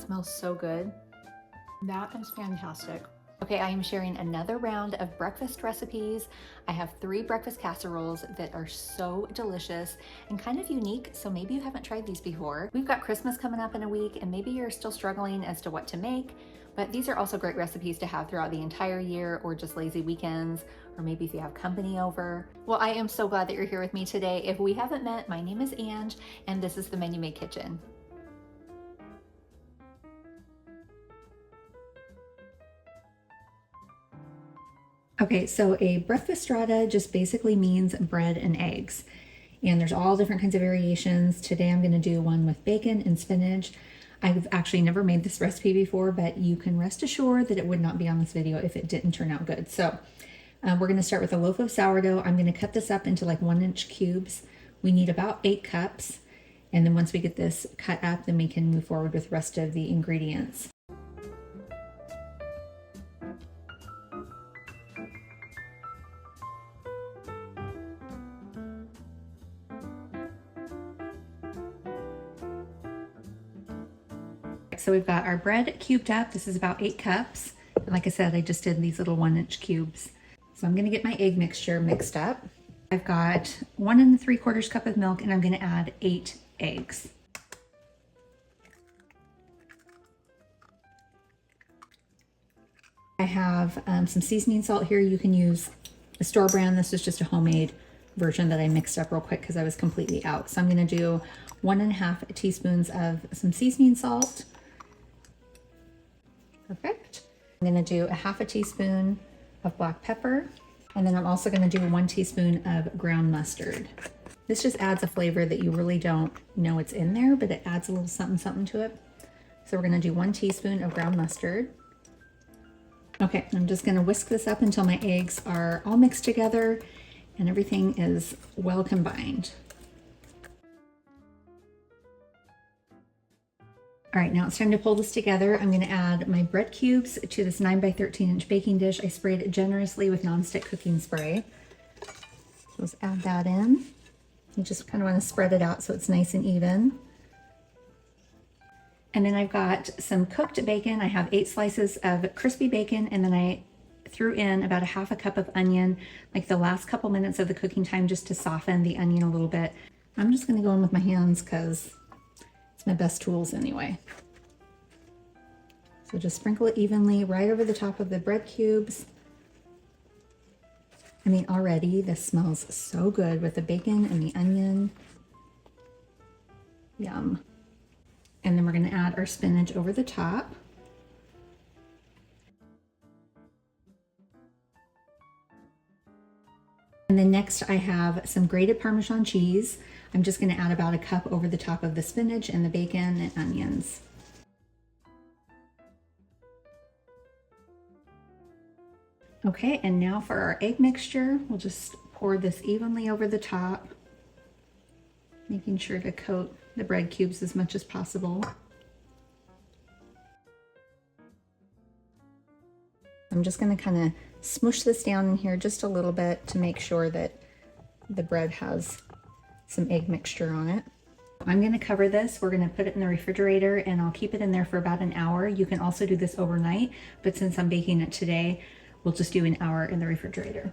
smells so good. That is fantastic. Okay, I am sharing another round of breakfast recipes. I have 3 breakfast casseroles that are so delicious and kind of unique, so maybe you haven't tried these before. We've got Christmas coming up in a week, and maybe you're still struggling as to what to make, but these are also great recipes to have throughout the entire year or just lazy weekends, or maybe if you have company over. Well, I am so glad that you're here with me today. If we haven't met, my name is Ange, and this is the Menu Made Kitchen. Okay, so a breakfast strata just basically means bread and eggs. And there's all different kinds of variations. Today I'm gonna do one with bacon and spinach. I've actually never made this recipe before, but you can rest assured that it would not be on this video if it didn't turn out good. So we're gonna start with a loaf of sourdough. I'm gonna cut this up into like 1-inch cubes. We need about 8 cups. And then once we get this cut up, then we can move forward with the rest of the ingredients. So we've got our bread cubed up. This is about 8 cups. And like I said, I just did these little 1-inch cubes. So I'm gonna get my egg mixture mixed up. I've got 1 3/4 cup of milk, and I'm gonna add 8 eggs. I have some seasoning salt here. You can use a store brand. This is just a homemade version that I mixed up real quick because I was completely out. So I'm gonna do 1½ teaspoons of some seasoning salt. Perfect. I'm gonna do 1/2 teaspoon of black pepper. And then I'm also gonna do 1 teaspoon of ground mustard. This just adds a flavor that you really don't know it's in there, but it adds a little something to it. So we're gonna do 1 teaspoon of ground mustard. Okay, I'm just gonna whisk this up until my eggs are all mixed together and everything is well combined. All right, now it's time to pull this together. I'm gonna add my bread cubes to this 9 by 13-inch baking dish. I sprayed it generously with nonstick cooking spray. So let's add that in. You just kind of wanna spread it out so it's nice and even. And then I've got some cooked bacon. I have 8 slices of crispy bacon, and then I threw in about 1/2 cup of onion, like the last couple minutes of the cooking time, just to soften the onion a little bit. I'm just gonna go in with my hands because my best tools anyway. So just sprinkle it evenly right over the top of the bread cubes. I mean, already this smells so good with the bacon and the onion. Yum. And then we're gonna add our spinach over the top. And then next I have some grated Parmesan cheese. I'm just gonna add about 1 cup over the top of the spinach and the bacon and onions. Okay, and now for our egg mixture, we'll just pour this evenly over the top, making sure to coat the bread cubes as much as possible. I'm just gonna kind of smush this down in here just a little bit to make sure that the bread has some egg mixture on it. I'm gonna cover this. We're gonna put it in the refrigerator, and I'll keep it in there for about an hour. You can also do this overnight, but since I'm baking it today, we'll just do an hour in the refrigerator.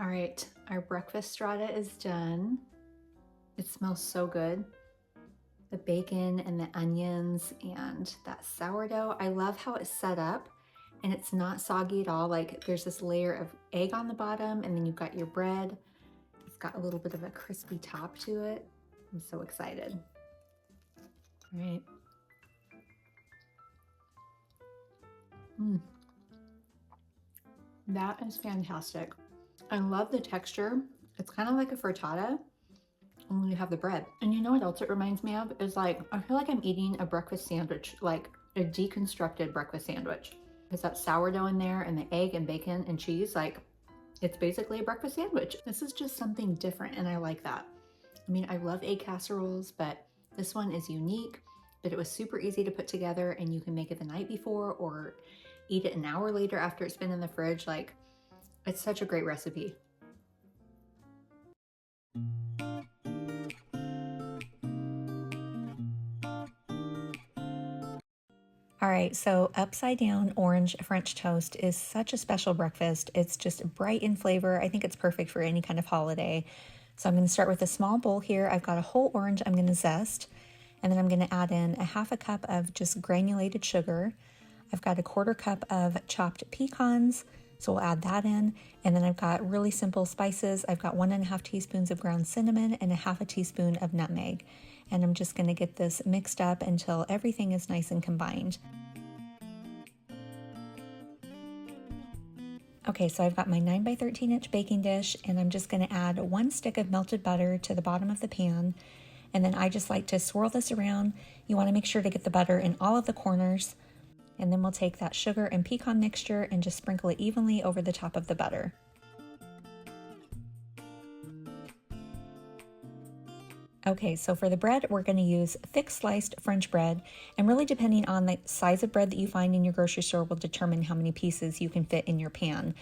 All right, our breakfast strata is done. It smells so good. The bacon and the onions and that sourdough. I love how it's set up and it's not soggy at all. Like there's this layer of egg on the bottom, and then you've got your bread. It's got a little bit of a crispy top to it. I'm so excited. All right. That is fantastic. I love the texture. It's kind of like a frittata, only you have the bread. And you know what else it reminds me of is, like, I feel like I'm eating a breakfast sandwich, like a deconstructed breakfast sandwich. There's that sourdough in there and the egg and bacon and cheese. Like, it's basically a breakfast sandwich. This is just something different, and I like that. I mean, I love egg casseroles, but this one is unique, but it was super easy to put together, and you can make it the night before or eat it an hour later after it's been in the fridge. Like, it's such a great recipe. All right, so upside down orange French toast is such a special breakfast. It's just bright in flavor. I think it's perfect for any kind of holiday. So I'm going to start with a small bowl here. I've got a whole orange I'm going to zest, and then I'm going to add in a half a cup of just granulated sugar. I've got a quarter cup of chopped pecans, so we'll add that in. And then I've got really simple spices. I've got 1.5 teaspoons of ground cinnamon and a half a teaspoon of nutmeg. And I'm just going to get this mixed up until everything is nice and combined. Okay, so I've got my 9 by 13 inch baking dish, and I'm just going to add 1 stick of melted butter to the bottom of the pan. And then I just like to swirl this around. You want to make sure to get the butter in all of the corners. And then we'll take that sugar and pecan mixture and just sprinkle it evenly over the top of the butter. Okay, so for the bread, we're going to use thick sliced French bread, and really depending on the size of bread that you find in your grocery store will determine how many pieces you can fit in your pan.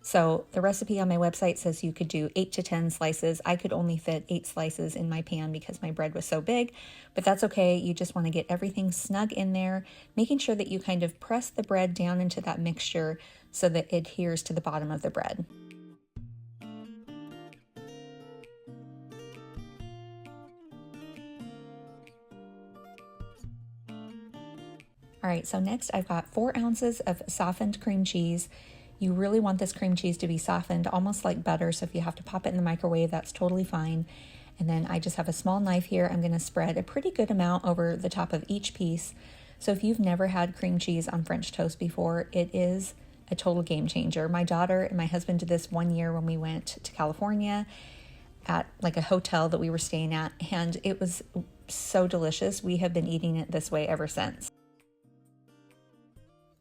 So the recipe on my website says you could do 8 to 10 slices. I could only fit 8 slices in my pan because my bread was so big, but that's okay. You just want to get everything snug in there, making sure that you kind of press the bread down into that mixture so that it adheres to the bottom of the bread. All right, so next I've got 4 ounces of softened cream cheese. You really want this cream cheese to be softened, almost like butter, so if you have to pop it in the microwave, that's totally fine. And then I just have a small knife here. I'm going to spread a pretty good amount over the top of each piece. So if you've never had cream cheese on French toast before, it is a total game changer. My daughter and my husband did this one year when we went to California at like a hotel that we were staying at, and it was so delicious. We have been eating it this way ever since.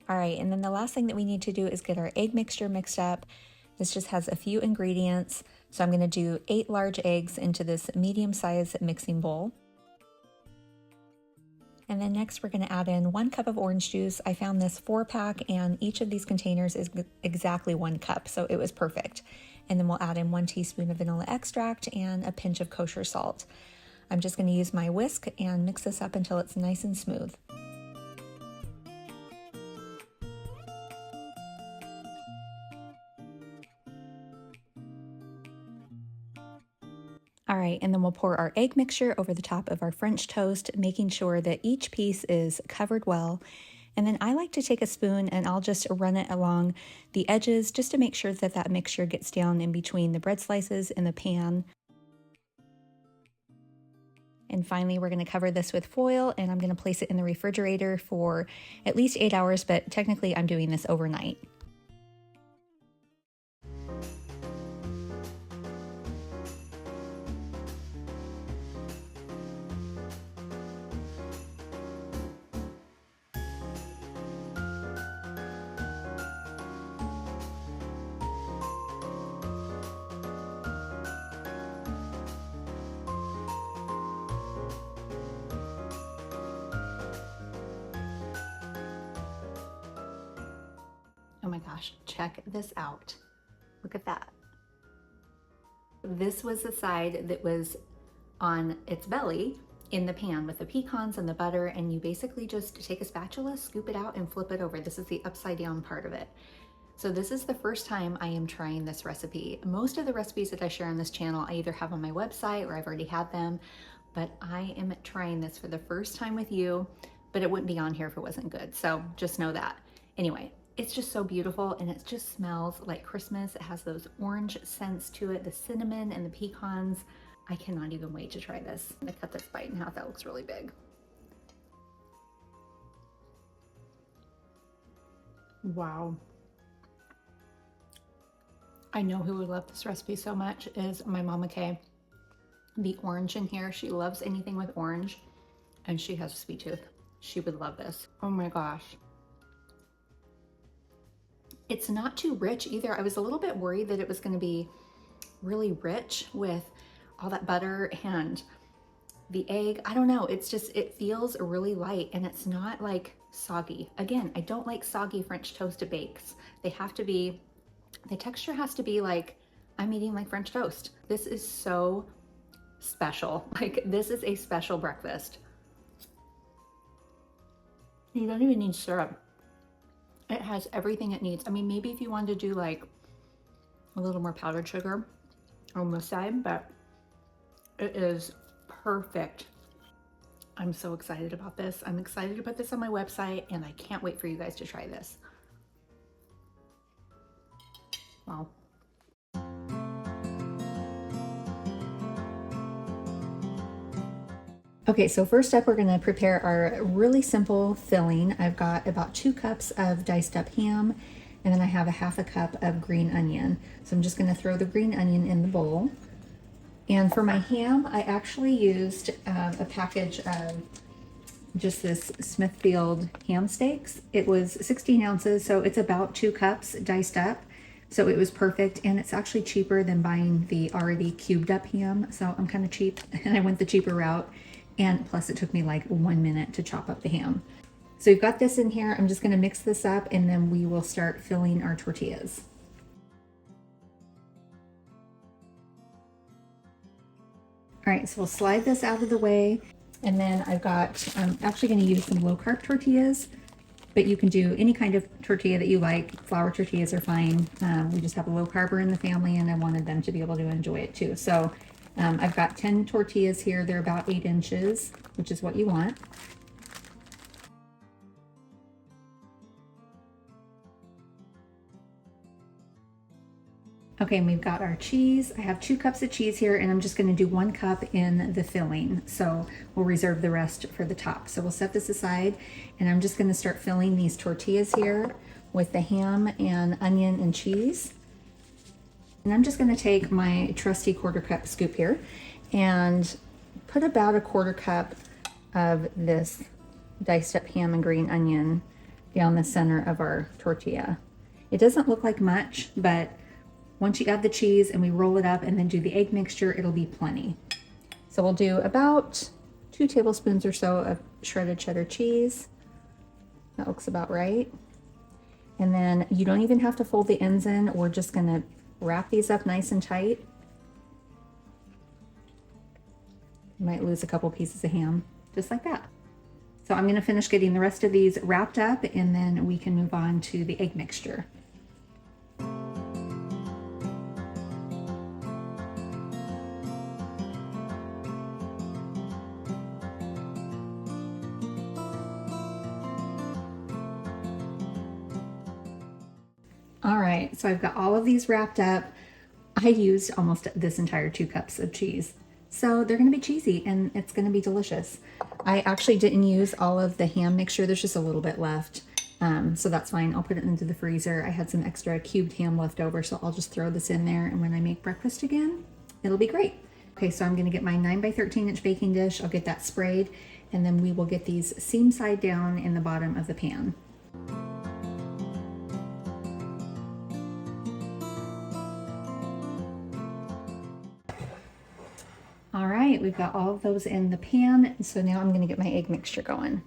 All right, and then the last thing that we need to do is get our egg mixture mixed up. This just has a few ingredients. So I'm going to do 8 large eggs into this medium-sized mixing bowl. And then next we're going to add in 1 cup of orange juice. I found this 4-pack, and each of these containers is exactly 1 cup, so it was perfect. And then we'll add in 1 teaspoon of vanilla extract and a pinch of kosher salt. I'm just going to use my whisk and mix this up until it's nice and smooth. All right, and then we'll pour our egg mixture over the top of our French toast, making sure that each piece is covered well. And then I like to take a spoon and I'll just run it along the edges just to make sure that that mixture gets down in between the bread slices and the pan. And finally, we're going to cover this with foil, and I'm going to place it in the refrigerator for at least 8 hours, but technically I'm doing this overnight. Oh my gosh, check this out. Look at that. This was the side that was on its belly in the pan with the pecans and the butter, and you basically just take a spatula, scoop it out, and flip it over. This is the upside down part of it. So this is the first time I am trying this recipe. Most of the recipes that I share on this channel, I either have on my website or I've already had them, but I am trying this for the first time with you, but it wouldn't be on here if it wasn't good. So just know that. Anyway, it's just so beautiful, and it just smells like Christmas. It has those orange scents to it, the cinnamon and the pecans. I cannot even wait to try this. I'm gonna cut this bite in half. That looks really big. Wow. I know who would love this recipe so much is my Mama Kay. The orange in here, she loves anything with orange, and she has a sweet tooth. She would love this. Oh my gosh. It's not too rich either. I was a little bit worried that it was going to be really rich with all that butter and the egg. I don't know. It's just, it feels really light and it's not like soggy. Again, I don't like soggy French toast bakes. They have to be, the texture has to be like I'm eating like French toast. This is so special. Like, this is a special breakfast. You don't even need syrup. It has everything it needs. I mean, maybe if you wanted to do like a little more powdered sugar on the side, but it is perfect. I'm so excited about this. I'm excited to put this on my website and I can't wait for you guys to try this. Wow. Okay, so first up, we're gonna prepare our really simple filling. I've got about 2 cups of diced up ham, and then I have a half a cup of green onion. So I'm just gonna throw the green onion in the bowl. And for my ham, I actually used a package of just this Smithfield ham steaks. It was 16 ounces, so it's about 2 cups diced up. So it was perfect, and it's actually cheaper than buying the already cubed up ham. So I'm kind of cheap, and I went the cheaper route. And plus it took me like 1 minute to chop up the ham. So we've got this in here. I'm just gonna mix this up and then we will start filling our tortillas. All right, so we'll slide this out of the way. And then I'm actually gonna use some low carb tortillas, but you can do any kind of tortilla that you like. Flour tortillas are fine. We just have a low carber in the family and I wanted them to be able to enjoy it too. So I've got 10 tortillas here. They're about 8 inches, which is what you want. Okay, and we've got our cheese. I have 2 cups of cheese here, and I'm just gonna do 1 cup in the filling. So we'll reserve the rest for the top. So we'll set this aside, and I'm just gonna start filling these tortillas here with the ham and onion and cheese. And I'm just gonna take my trusty 1/4 cup scoop here and put about a 1/4 cup of this diced up ham and green onion down the center of our tortilla. It doesn't look like much, but once you add the cheese and we roll it up and then do the egg mixture, it'll be plenty. So we'll do about 2 tablespoons or so of shredded cheddar cheese. That looks about right. And then you don't even have to fold the ends in. We're just gonna wrap these up nice and tight. You might lose a couple pieces of ham, just like that. So I'm gonna finish getting the rest of these wrapped up and then we can move on to the egg mixture. All right, so I've got all of these wrapped up. I used almost this entire 2 cups of cheese. So they're gonna be cheesy and it's gonna be delicious. I actually didn't use all of the ham mixture. There's just a little bit left. So that's fine. I'll put it into the freezer. I had some extra cubed ham left over, so I'll just throw this in there. And when I make breakfast again, it'll be great. Okay, so I'm gonna get my 9 by 13 inch baking dish. I'll get that sprayed and then we will get these seam side down in the bottom of the pan. All right, we've got all of those in the pan. So now I'm gonna get my egg mixture going.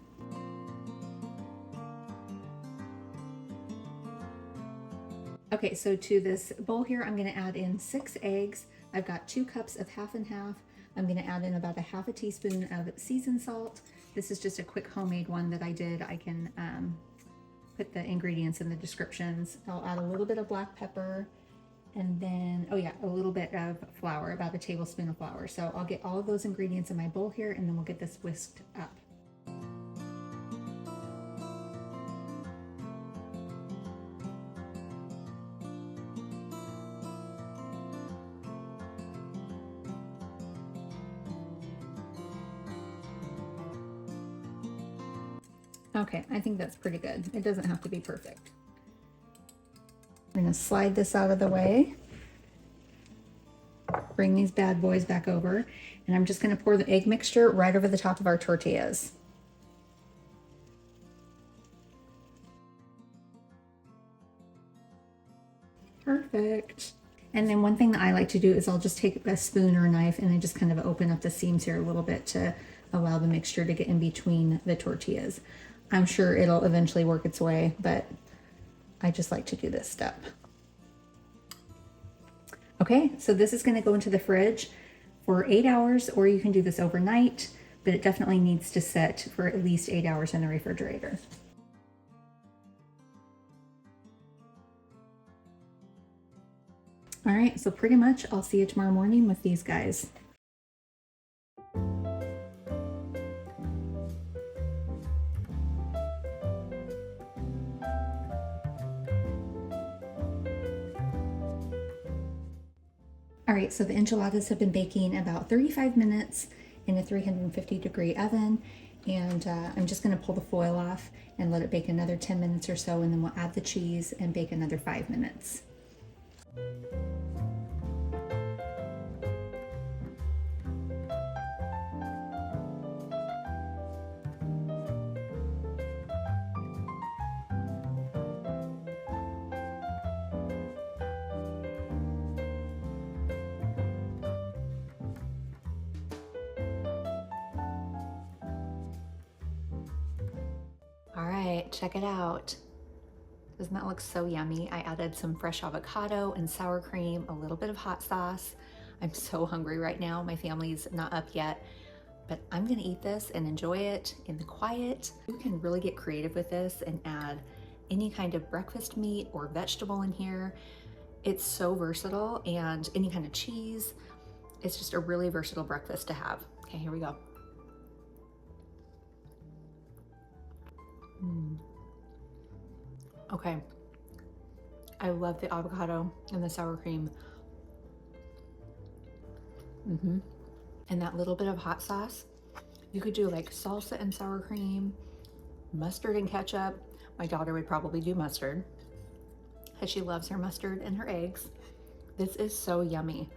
Okay, so to this bowl here, I'm gonna add in 6 eggs. I've got 2 cups of half and half. I'm gonna add in about a half a teaspoon of seasoned salt. This is just a quick homemade one that I did. I can put the ingredients in the descriptions. I'll add a little bit of black pepper, and then, oh yeah, a little bit of flour, about a tablespoon of flour. So I'll get all of those ingredients in my bowl here and then we'll get this whisked up. Okay, I think that's pretty good. It doesn't have to be perfect. I'm gonna slide this out of the way, bring these bad boys back over, and I'm just gonna pour the egg mixture right over the top of our tortillas. Perfect. And then one thing that I like to do is I'll just take a spoon or a knife and I just kind of open up the seams here a little bit to allow the mixture to get in between the tortillas. I'm sure it'll eventually work its way, but I just like to do this step. Okay, so this is going to go into the fridge for 8 hours, or you can do this overnight, but it definitely needs to sit for at least 8 hours in the refrigerator. All right, so pretty much I'll see you tomorrow morning with these guys. All right, so the enchiladas have been baking about 35 minutes in a 350-degree oven, and I'm just gonna pull the foil off and let it bake another 10 minutes or so, and then we'll add the cheese and bake another 5 minutes. All right, check it out. Doesn't that look so yummy? I added some fresh avocado and sour cream, a little bit of hot sauce. I'm so hungry right now. My family's not up yet, but I'm gonna eat this and enjoy it in the quiet. You can really get creative with this and add any kind of breakfast meat or vegetable in here. It's so versatile, and any kind of cheese. It's just a really versatile breakfast to have. Okay, here we go. Okay, I love the avocado and the sour cream. And that little bit of hot sauce. You could do like salsa and sour cream, mustard and ketchup. My daughter would probably do mustard because she loves her mustard and her eggs. This is so yummy.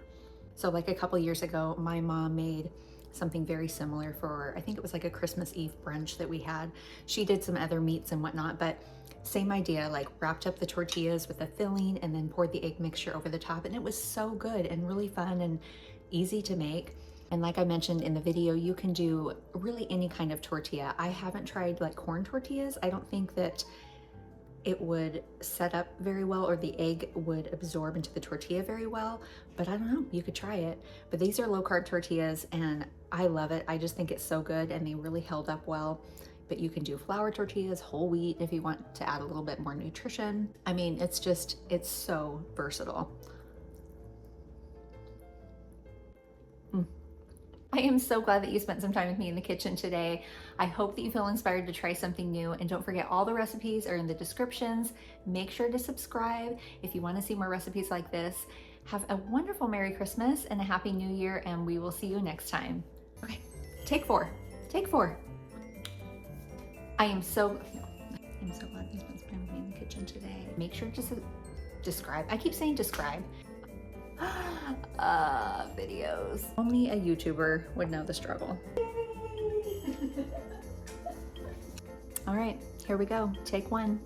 So like a couple years ago, my mom made something very similar for, I think it was like a Christmas Eve brunch that we had. She did some other meats and whatnot, but same idea, like wrapped up the tortillas with a filling and then poured the egg mixture over the top. And it was so good and really fun and easy to make. And like I mentioned in the video, you can do really any kind of tortilla. I haven't tried like corn tortillas. I don't think that it would set up very well, or the egg would absorb into the tortilla very well, but I don't know, you could try it. But these are low carb tortillas and I love it. I just think it's so good and they really held up well. But you can do flour tortillas, whole wheat if you want to add a little bit more nutrition. I mean, it's so versatile. I am so glad that you spent some time with me in the kitchen today. I hope that you feel inspired to try something new, and don't forget, all the recipes are in the descriptions. Make sure to subscribe if you want to see more recipes like this. Have a wonderful Merry Christmas and a Happy New Year, and we will see you next time. Okay, take four. I am so glad you spent some time with me in the kitchen today. Make sure to describe. I keep saying describe. Videos. Only a YouTuber would know the struggle. All right, here we go. Take one.